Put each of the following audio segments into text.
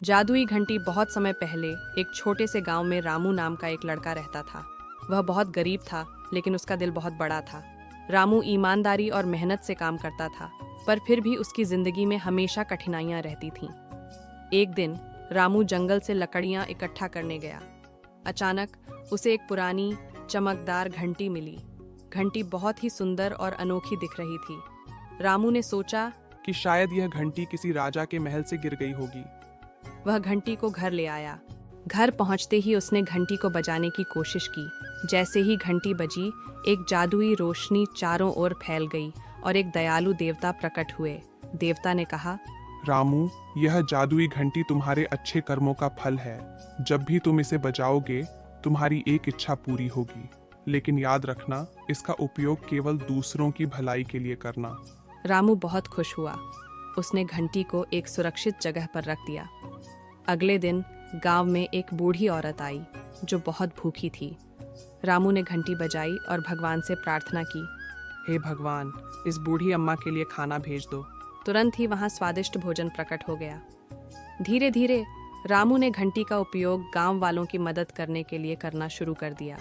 जादुई घंटी। बहुत समय पहले एक छोटे से गांव में रामू नाम का एक लड़का रहता था। वह बहुत गरीब था, लेकिन उसका दिल बहुत बड़ा था। रामू ईमानदारी और मेहनत से काम करता था, पर फिर भी उसकी जिंदगी में हमेशा कठिनाइयां रहती थीं। एक दिन रामू जंगल से लकड़ियां इकट्ठा करने गया। अचानक उसे एक पुरानी चमकदार घंटी मिली। घंटी बहुत ही सुंदर और अनोखी दिख रही थी। रामू ने सोचा कि शायद यह घंटी किसी राजा के महल से गिर गई होगी। वह घंटी को घर ले आया। घर पहुंचते ही उसने घंटी को बजाने की कोशिश की। जैसे ही घंटी बजी, एक जादुई रोशनी चारों ओर फैल गई और एक दयालु देवता प्रकट हुए। देवता ने कहा, रामू, यह जादुई घंटी तुम्हारे अच्छे कर्मों का फल है। जब भी तुम इसे बजाओगे, तुम्हारी एक इच्छा पूरी होगी। लेकिन याद रखना, इसका उपयोग केवल दूसरों की भलाई के लिए करना। रामू बहुत खुश हुआ। उसने घंटी को एक सुरक्षित जगह पर रख दिया। अगले दिन गांव में एक बूढ़ी औरत आई जो बहुत भूखी थी। रामू ने घंटी बजाई और भगवान से प्रार्थना की। हे भगवान, इस बूढ़ी अम्मा के लिए खाना भेज दो। तुरंत ही वहां स्वादिष्ट भोजन प्रकट हो गया। धीरे धीरे रामू ने घंटी का उपयोग गांव वालों की मदद करने के लिए करना शुरू कर दिया।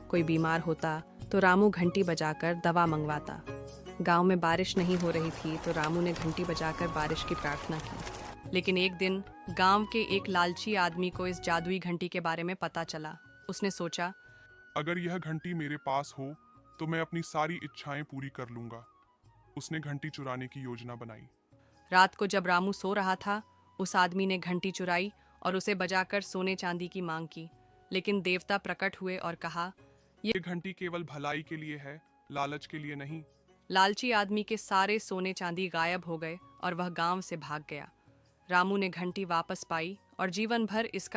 कोई बीमार होता तो रामू घंटी बजाकर दवा मंगवाता। गांव में बारिश नहीं हो रही थी तो रामू ने घंटी बजाकर बारिश की प्रार्थना की। लेकिन एक दिन गांव के एक लालची आदमी को इस जादुई घंटी के बारे में पता चला। उसने सोचा, अगर यह घंटी मेरे पास हो तो मैं अपनी सारी इच्छाएं पूरी कर लूंगा। उसने घंटी चुराने की योजना बनाई। रात को जब रामू सो रहा था, उस आदमी ने घंटी चुराई और उसे बजाकर सोने चांदी की मांग की। लेकिन देवता प्रकट हुए और कहा, ये घंटी केवल भलाई के लिए है, लालच के लिए नहीं। लालची आदमी के सारे सोने चांदी गायब हो गए और वह गांव से भाग गया। रामू ने घंटी वापस पाई और जीवन भर इसका